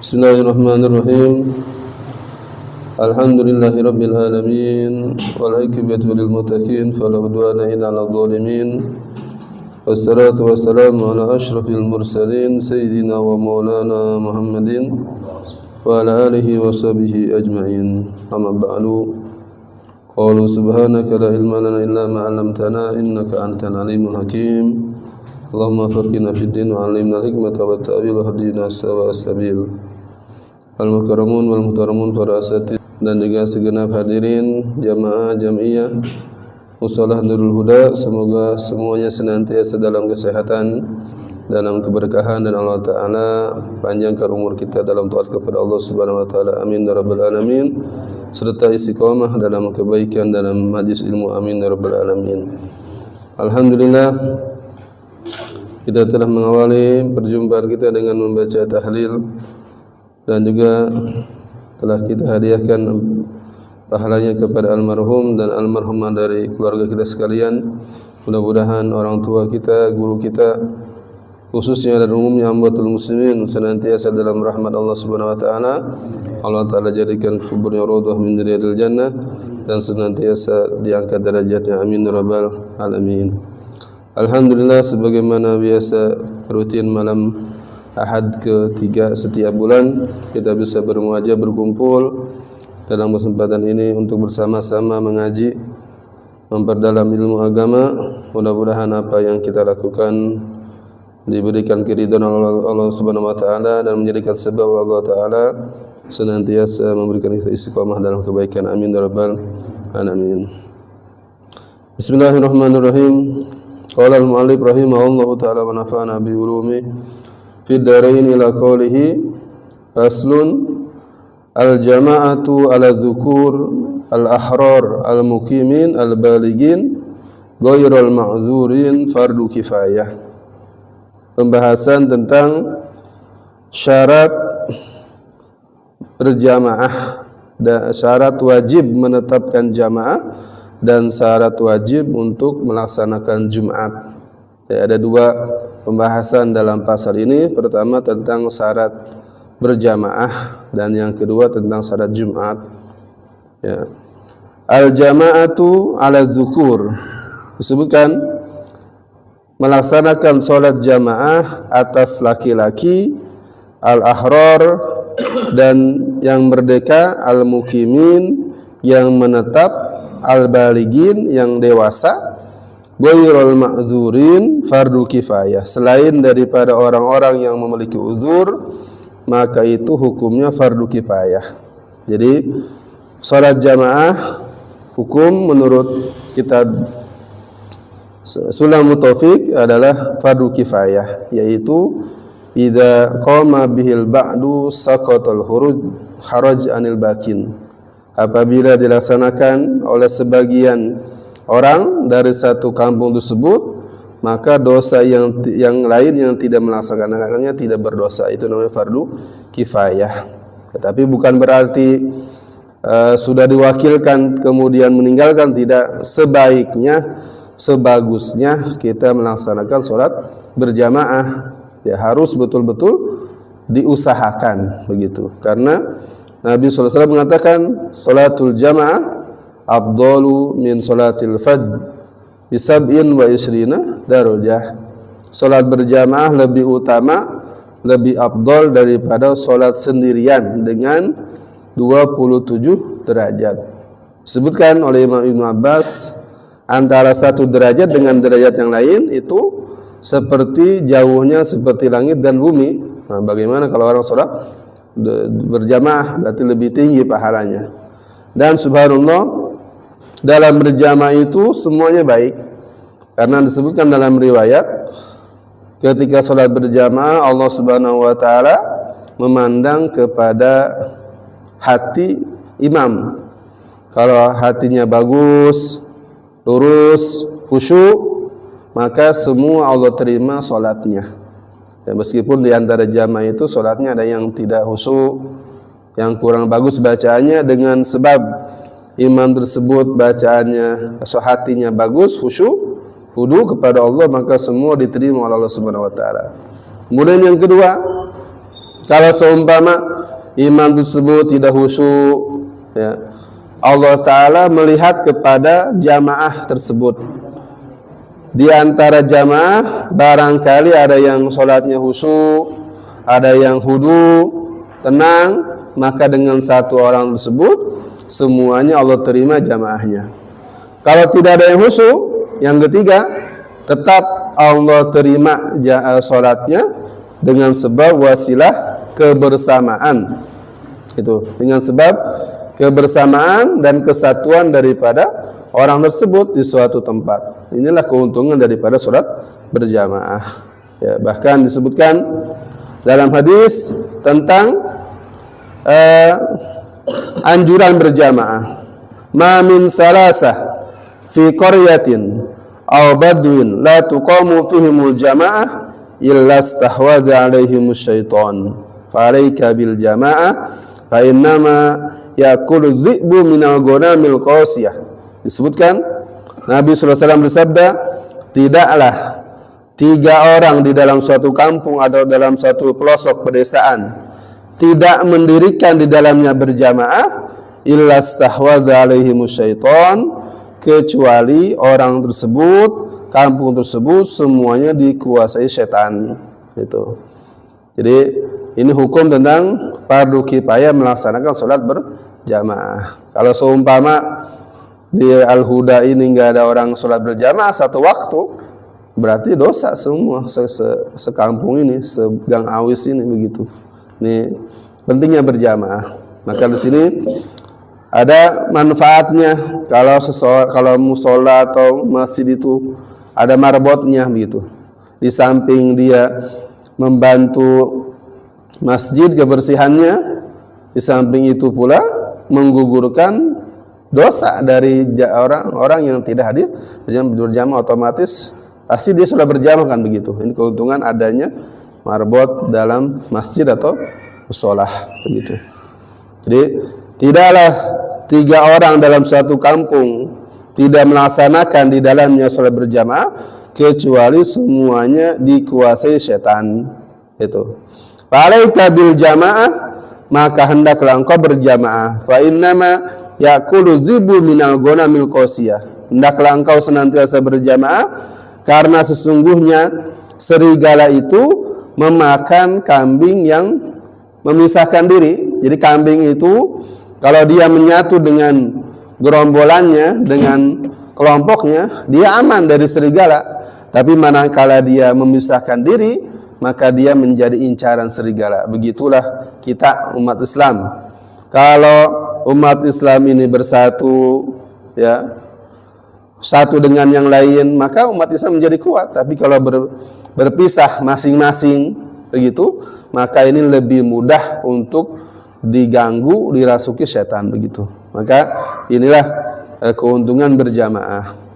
Bismillahirrahmanirrahim. Alhamdulillahi rabbil alamin wal aqibatu lil muttaqin fala udwana illa 'alal zalimin. Wassalatu wassalamu ala asyrafil mursalin sayyidina wa maulana Muhammadin wa ala alihi wa sahbihi ajma'in. Amma ba'du. Qalu subhanaka la ilma lana illa ma 'allamtana innaka antal alimul hakim. Allahumma faqihna fid din wa 'allimna al-hikmata wat ta'wil wa hadina sawa as-sabil. Al-mukarramun wal muhtaramun para asatidz dan juga segenap hadirin jamaah jamiah Musalah Nurul Huda, semoga semuanya senantiasa dalam kesehatan, dalam keberkahan, dan Allah Ta'ala panjangkan umur kita dalam taat kepada Allah Subhanahu Wa Ta'ala. Amin ya Rabbal Alamin. Serta istiqamah dalam kebaikan dalam majlis ilmu. Amin ya Rabbal Alamin. Alhamdulillah, kita telah mengawali perjumpaan kita dengan membaca tahlil dan juga telah kita hadiahkan pahalanya kepada almarhum dan almarhumah dari keluarga kita sekalian. Mudah-mudahan orang tua kita, guru kita, khususnya dan umumnya amwatul muslimin senantiasa dalam rahmat Allah Subhanahu Wa Ta'ala. Allah Ta'ala jadikan kuburnya raudhah min riyadil jannah dan senantiasa diangkat derajatnya. Amin ya Rabbal Alamin. Alhamdulillah, sebagaimana biasa rutin malam Ahad ketiga setiap bulan kita bisa bermuajah, berkumpul dalam kesempatan ini untuk bersama-sama mengaji, memperdalam ilmu agama. Mudah-mudahan apa yang kita lakukan diberikan keridhaan Allah Subhanahu Wa Ta'ala dan menjadikan sebab Allah Ta'ala senantiasa memberikan istiqamah dalam kebaikan. Amin ya Rabbal Alamin. Bismillahirrahmanirrahim. Qala al-mu'allif rahimahullahu ta'ala wa nafa'ana bi ulumi fid darain ila qawlihi faslun al-jama'atu ala dhukur al-ahrar al-muqimin al-balighin ghairul ma'zurin fardu kifayah. Pembahasan tentang syarat berjamaah dan syarat wajib menetapkan jamaah dan syarat wajib untuk melaksanakan Jumat. Ya, ada dua pembahasan dalam pasal ini. Pertama tentang syarat berjamaah dan yang kedua tentang syarat Jumat. Ya. Al-jama'atu ala dzukur, disebutkan melaksanakan sholat jamaah atas laki-laki, al-ahrar dan yang merdeka, al-muqimin yang menetap, al-balighin yang dewasa, ghairul ma'dzurin fardu kifayah, selain daripada orang-orang yang memiliki uzur maka itu hukumnya fardu kifayah. Jadi salat jamaah hukum menurut kitab Sulamut Taufik adalah fardu kifayah, yaitu idza qama bihil ba'du saqatal haraj anil bakin. Apabila dilaksanakan oleh sebagian orang dari satu kampung tersebut, maka dosa yang lain yang tidak melaksanakannya tidak berdosa. Itu namanya fardu kifayah. Tetapi bukan berarti sudah diwakilkan kemudian meninggalkan, tidak. Sebaiknya, sebagusnya kita melaksanakan sholat berjamaah. Ya, harus betul-betul diusahakan begitu. Karena Nabi SAW mengatakan salatul jamaah afdalu min salatil fadh bisab'in wa isrina darajah. Salat berjamaah lebih utama, lebih afdal daripada salat sendirian dengan 27 derajat. Disebutkan oleh Imam Ibnu Abbas, antara satu derajat dengan derajat yang lain itu seperti jauhnya seperti langit dan bumi. Nah, bagaimana kalau orang salat berjamaah, berarti lebih tinggi pahalanya. Dan subhanallah, dalam berjamaah itu semuanya baik, karena disebutkan dalam riwayat ketika sholat berjamaah Allah Subhanahu Wa Ta'ala memandang kepada hati imam. Kalau hatinya bagus, lurus, khusyuk, maka semua Allah terima sholatnya. Ya, meskipun di antara jamaah itu sholatnya ada yang tidak khusyuk, yang kurang bagus bacaannya, dengan sebab imam tersebut bacaannya, hatinya bagus, khusyuk, hudu kepada Allah, maka semua diterima oleh Allah Subhanahu Wa Ta'ala. Kemudian yang kedua, kalau seumpama imam tersebut tidak khusyuk, ya, Allah Ta'ala melihat kepada jamaah tersebut. Di antara jamaah barangkali ada yang sholatnya khusyuk, ada yang hudu, tenang, maka dengan satu orang tersebut semuanya Allah terima jamaahnya. Kalau tidak ada yang khusyuk, yang ketiga tetap Allah terima sholatnya dengan sebab wasilah kebersamaan. Itu dengan sebab kebersamaan dan kesatuan daripada orang tersebut di suatu tempat. Inilah keuntungan daripada sholat berjamaah. Ya, bahkan disebutkan dalam hadis tentang anjuran berjamaah. Ma min salasah fi qaryatin aw badwin la tuqamu fihimul jamaah illa istahwadha alaihimus syaitan. Fa alayka bil jamaah fa innama yakulu dhi'bu minal ghanamil qasiyah. Disebutkan Nabi SAW bersabda, tidaklah 3 orang di dalam suatu kampung atau dalam suatu pelosok pedesaan tidak mendirikan di dalamnya berjamaah illa stahwadha alaihimus syaitan, kecuali orang tersebut, kampung tersebut semuanya dikuasai setan. Itu. Jadi ini hukum tentang fardu kifayah melaksanakan sholat berjamaah. Kalau seumpama di Al-Huda ini nggak ada orang sholat berjamaah satu waktu, berarti dosa semua sekampung ini, segang Awis ini begitu. Ini pentingnya berjamaah. Maka di sini ada manfaatnya kalau musola atau masjid itu ada marbotnya begitu. Di samping dia membantu masjid kebersihannya, di samping itu pula menggugurkan dosa dari orang-orang yang tidak hadir berjamaah, otomatis pasti dia sudah berjamaah kan begitu. Ini keuntungan adanya marbot dalam masjid atau musholah begitu. Jadi tidaklah 3 orang dalam suatu kampung tidak melaksanakan di dalamnya sholat berjamaah kecuali semuanya dikuasai setan. Itu. Fa'alaika bil jamaah, maka hendaklah engkau berjamaah. Fa innama yakulu dhibu minal ghanamil qasiyah. Hendaklah engkau senantiasa berjamaah karena sesungguhnya serigala itu memakan kambing yang memisahkan diri. Jadi kambing itu kalau dia menyatu dengan gerombolannya, dengan kelompoknya, dia aman dari serigala. Tapi manakala dia memisahkan diri, maka dia menjadi incaran serigala. Begitulah kita umat Islam. Kalau umat Islam ini bersatu, ya, satu dengan yang lain, maka umat Islam menjadi kuat. Tapi kalau berpisah masing-masing begitu, maka ini lebih mudah untuk diganggu, dirasuki setan begitu. Maka inilah keuntungan berjamaah.